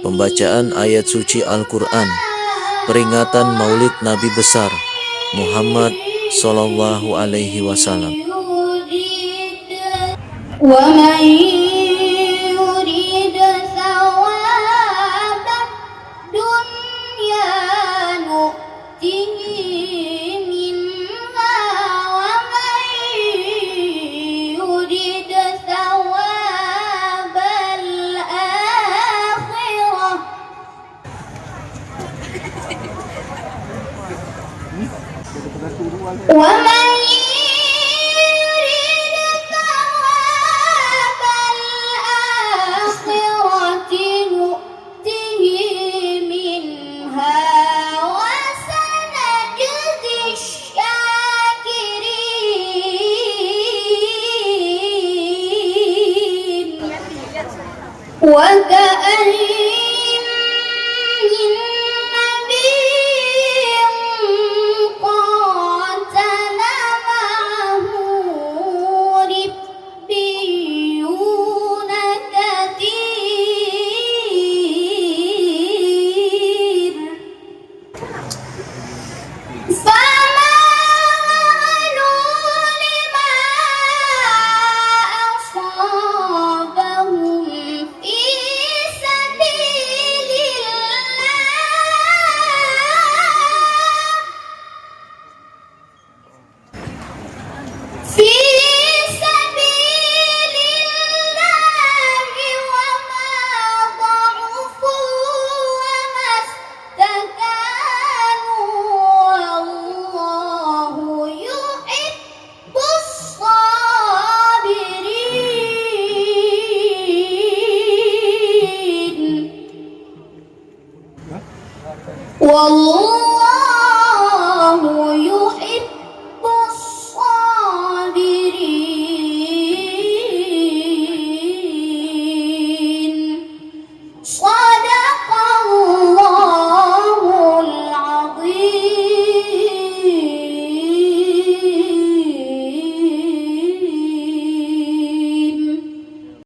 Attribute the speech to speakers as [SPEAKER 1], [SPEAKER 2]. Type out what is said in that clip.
[SPEAKER 1] pembacaan ayat suci Al-Quran, peringatan Maulid Nabi besar Muhammad Sallallahu Alaihi Wasallam.
[SPEAKER 2] ومن يريد ثواب الآخرة نؤته منها وسنجزي الشاكرين وكأين من نبي قاتل معه ربيون كثير فما وهنوا لما أصابهم في سبيل الله وما ضعفوا وما استكانوا والله يحب الصابرين والله